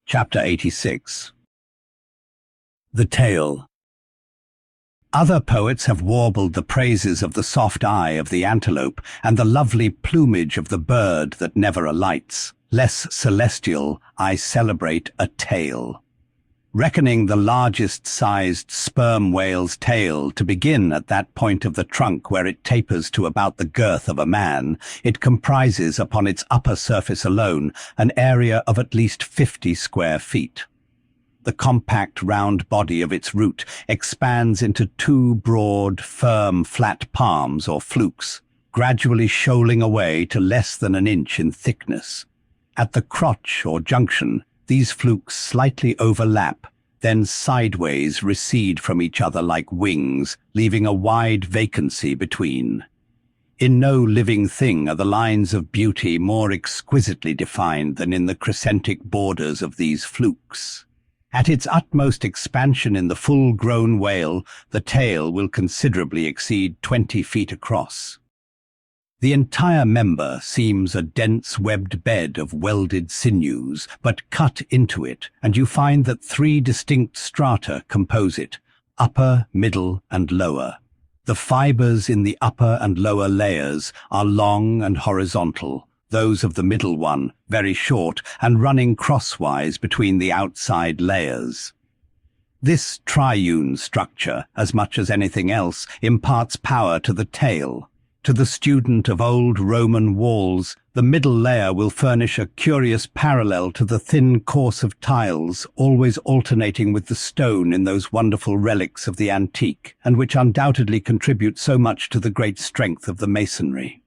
Chapter 86. The Tail. Other poets have warbled the praises of the soft eye of the antelope and the lovely plumage of the bird that never alights. Less celestial, I celebrate a tail. Reckoning the largest-sized sperm whale's tail to begin at that point of the trunk where it tapers to about the girth of a man, it comprises upon its upper surface alone an area of at least 50 square feet. The compact round body of its root expands into two broad, firm, flat palms or flukes, gradually shoaling away to less than an inch in thickness. At the crotch or junction, these flukes slightly overlap, then sideways recede from each other like wings, leaving a wide vacancy between. In no living thing are the lines of beauty more exquisitely defined than in the crescentic borders of these flukes. At its utmost expansion in the full-grown whale, the tail will considerably exceed 20 feet across. The entire member seems a dense webbed bed of welded sinews, but cut into it, and you find that three distinct strata compose it: upper, middle, and lower. The fibers in the upper and lower layers are long and horizontal, those of the middle one very short and running crosswise between the outside layers. This triune structure, as much as anything else, imparts power to the tail. To the student of old Roman walls, the middle layer will furnish a curious parallel to the thin course of tiles, always alternating with the stone in those wonderful relics of the antique, and which undoubtedly contribute so much to the great strength of the masonry.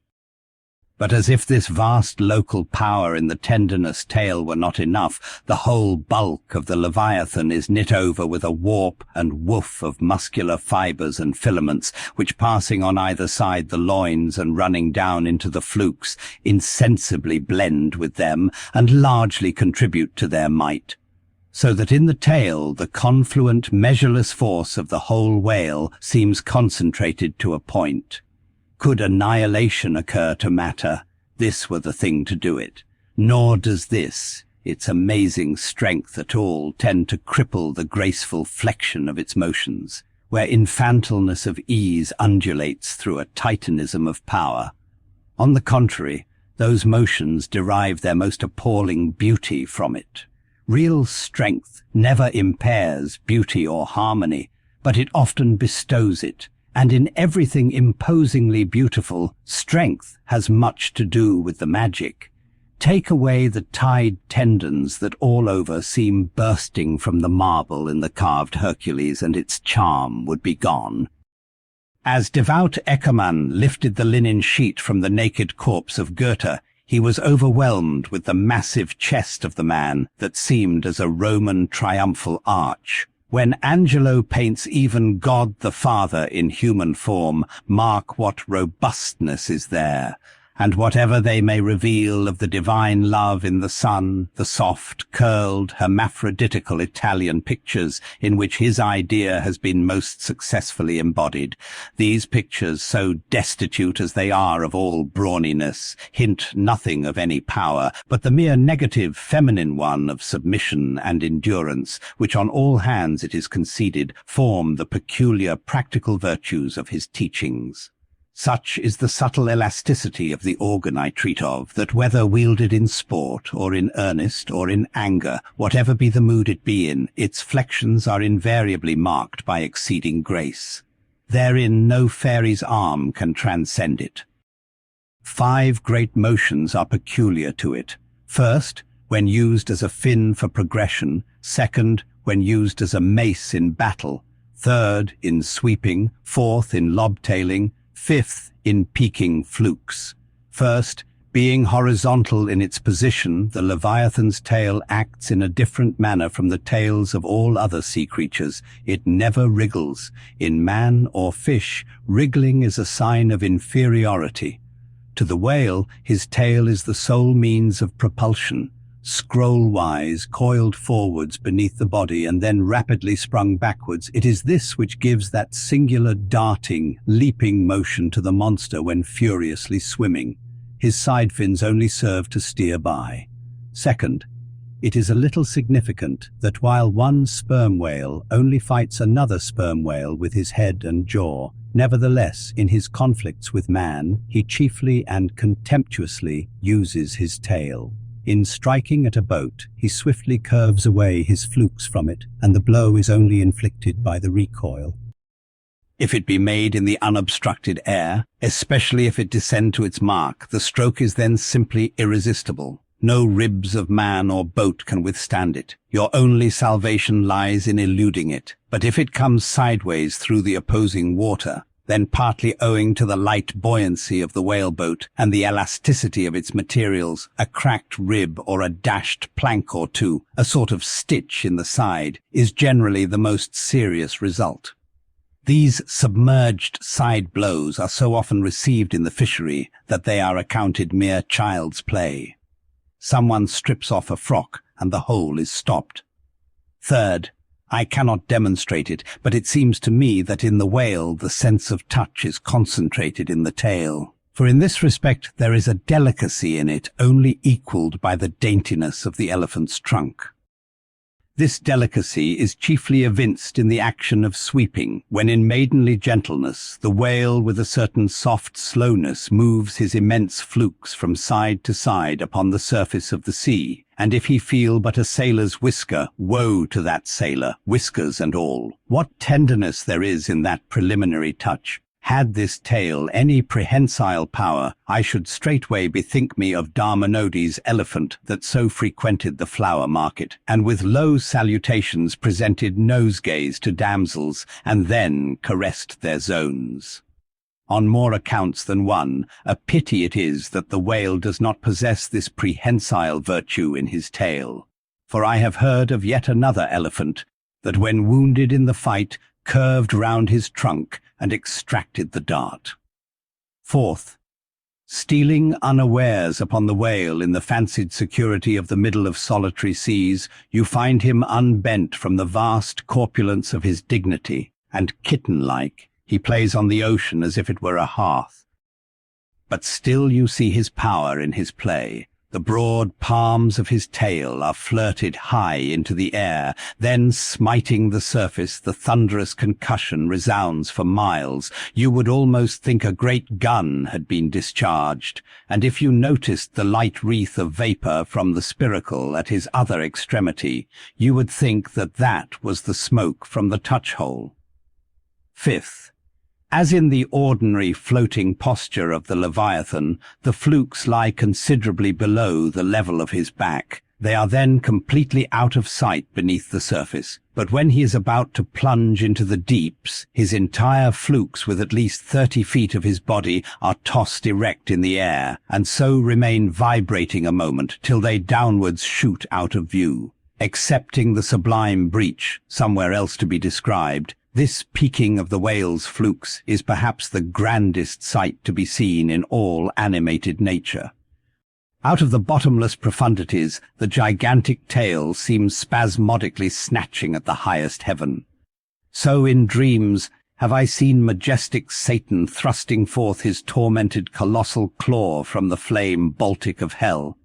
But as if this vast local power in the tendinous tail were not enough, the whole bulk of the Leviathan is knit over with a warp and woof of muscular fibers and filaments, which, passing on either side the loins and running down into the flukes, insensibly blend with them and largely contribute to their might. So that in the tail the confluent, measureless force of the whole whale seems concentrated to a point. Could annihilation occur to matter, this were the thing to do it. Nor does this, its amazing strength at all, tend to cripple the graceful flexion of its motions, where infantileness of ease undulates through a titanism of power. On the contrary, those motions derive their most appalling beauty from it. Real strength never impairs beauty or harmony, but it often bestows it. And in everything imposingly beautiful, strength has much to do with the magic. Take away the tied tendons that all over seem bursting from the marble in the carved Hercules, and its charm would be gone. As devout Herman lifted the linen sheet from the naked corpse of Goethe, he was overwhelmed with the massive chest of the man that seemed as a Roman triumphal arch. When Angelo paints even God the Father in human form, mark what robustness is there, and whatever they may reveal of the divine love in the Son, the soft, curled, hermaphroditical Italian pictures in which his idea has been most successfully embodied, these pictures, so destitute as they are of all brawniness, hint nothing of any power, but the mere negative feminine one of submission and endurance, which on all hands, it is conceded, form the peculiar practical virtues of his teachings. Such is the subtle elasticity of the organ I treat of, that whether wielded in sport, or in earnest, or in anger, whatever be the mood it be in, its flexions are invariably marked by exceeding grace. Therein no fairy's arm can transcend it. 5 great motions are peculiar to it. First, when used as a fin for progression. Second, when used as a mace in battle. Third, in sweeping. Fourth, in lobtailing. Fifth, in peaking flukes. First, being horizontal in its position, the Leviathan's tail acts in a different manner from the tails of all other sea creatures. It never wriggles. In man or fish, wriggling is a sign of inferiority. To the whale, his tail is the sole means of propulsion. Scroll-wise, coiled forwards beneath the body and then rapidly sprung backwards, it is this which gives that singular darting, leaping motion to the monster when furiously swimming. His side fins only serve to steer by. Second, it is a little significant that while one sperm whale only fights another sperm whale with his head and jaw, nevertheless, in his conflicts with man, he chiefly and contemptuously uses his tail. In striking at a boat, he swiftly curves away his flukes from it, and the blow is only inflicted by the recoil. If it be made in the unobstructed air, especially if it descend to its mark, the stroke is then simply irresistible. No ribs of man or boat can withstand it. Your only salvation lies in eluding it. But if it comes sideways through the opposing water, then partly owing to the light buoyancy of the whaleboat and the elasticity of its materials, a cracked rib or a dashed plank or two, a sort of stitch in the side, is generally the most serious result. These submerged side blows are so often received in the fishery that they are accounted mere child's play. Someone strips off a frock and the hole is stopped. Third, I cannot demonstrate it, but it seems to me that in the whale the sense of touch is concentrated in the tail. For in this respect there is a delicacy in it only equalled by the daintiness of the elephant's trunk. This delicacy is chiefly evinced in the action of sweeping, when in maidenly gentleness the whale with a certain soft slowness moves his immense flukes from side to side upon the surface of the sea, and if he feel but a sailor's whisker, woe to that sailor, whiskers and all. What tenderness there is in that preliminary touch! Had this tale any prehensile power, I should straightway bethink me of Darmanodi's elephant that so frequented the flower market, and with low salutations presented nosegays to damsels, and then caressed their zones. On more accounts than one, a pity it is that the whale does not possess this prehensile virtue in his tail. For I have heard of yet another elephant, that when wounded in the fight, curved round his trunk and extracted the dart. Fourth, stealing unawares upon the whale in the fancied security of the middle of solitary seas, you find him unbent from the vast corpulence of his dignity, and kitten-like, he plays on the ocean as if it were a hearth. But still you see his power in his play. The broad palms of his tail are flirted high into the air, then smiting the surface, the thunderous concussion resounds for miles. You would almost think a great gun had been discharged, and if you noticed the light wreath of vapour from the spiracle at his other extremity, you would think that that was the smoke from the touch-hole. Fifth, as in the ordinary floating posture of the Leviathan, the flukes lie considerably below the level of his back. They are then completely out of sight beneath the surface, but when he is about to plunge into the deeps, his entire flukes with at least 30 feet of his body are tossed erect in the air, and so remain vibrating a moment till they downwards shoot out of view. Excepting the sublime breach, somewhere else to be described, this peaking of the whale's flukes is perhaps the grandest sight to be seen in all animated nature. Out of the bottomless profundities, the gigantic tail seems spasmodically snatching at the highest heaven. So in dreams have I seen majestic Satan thrusting forth his tormented colossal claw from the flame Baltic of hell.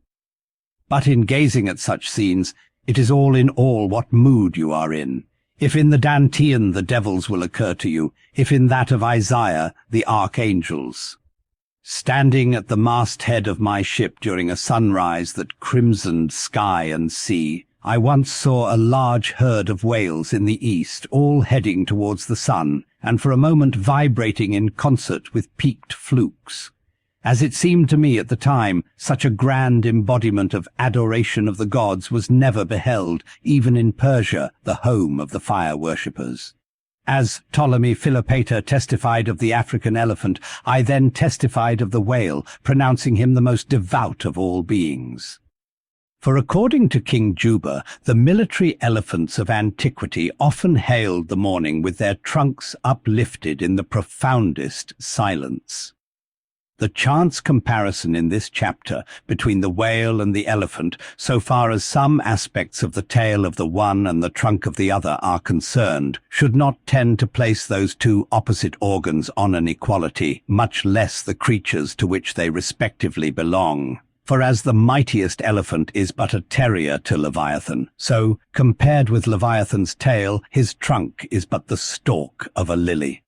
But in gazing at such scenes, it is all in all what mood you are in. If in the Dantean the devils will occur to you, if in that of Isaiah the archangels. Standing at the masthead of my ship during a sunrise that crimsoned sky and sea, I once saw a large herd of whales in the east, all heading towards the sun, and for a moment vibrating in concert with peaked flukes. As it seemed to me at the time, such a grand embodiment of adoration of the gods was never beheld, even in Persia, the home of the fire-worshippers. As Ptolemy Philopater testified of the African elephant, I then testified of the whale, pronouncing him the most devout of all beings. For according to King Juba, the military elephants of antiquity often hailed the morning with their trunks uplifted in the profoundest silence. The chance comparison in this chapter between the whale and the elephant, so far as some aspects of the tail of the one and the trunk of the other are concerned, should not tend to place those two opposite organs on an equality, much less the creatures to which they respectively belong. For as the mightiest elephant is but a terrier to Leviathan, so, compared with Leviathan's tail, his trunk is but the stalk of a lily.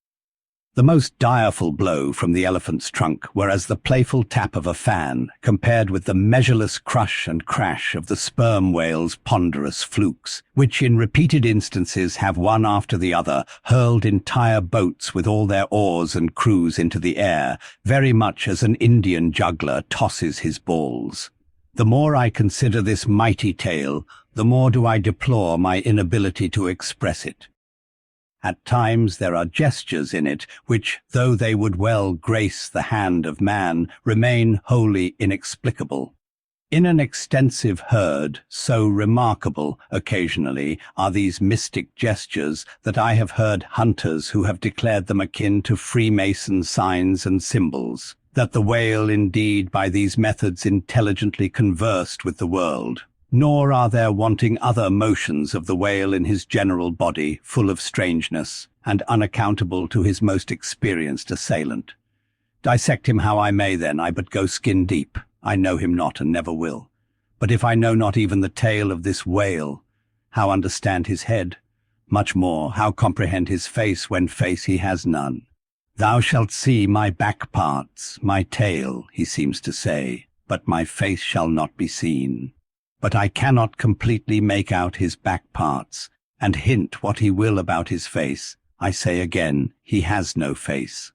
The most direful blow from the elephant's trunk were as the playful tap of a fan, compared with the measureless crush and crash of the sperm whale's ponderous flukes, which in repeated instances have one after the other hurled entire boats with all their oars and crews into the air, very much as an Indian juggler tosses his balls. The more I consider this mighty tale, the more do I deplore my inability to express it. At times there are gestures in it which, though they would well grace the hand of man, remain wholly inexplicable. In an extensive herd, so remarkable, occasionally, are these mystic gestures that I have heard hunters who have declared them akin to Freemason signs and symbols, that the whale indeed by these methods intelligently conversed with the world. Nor are there wanting other motions of the whale in his general body, full of strangeness, and unaccountable to his most experienced assailant. Dissect him how I may, then, I but go skin deep. I know him not, and never will. But if I know not even the tail of this whale, how understand his head? Much more, how comprehend his face, when face he has none? Thou shalt see my back parts, my tail, he seems to say, but my face shall not be seen. But I cannot completely make out his back parts, and hint what he will about his face. I say again, he has no face.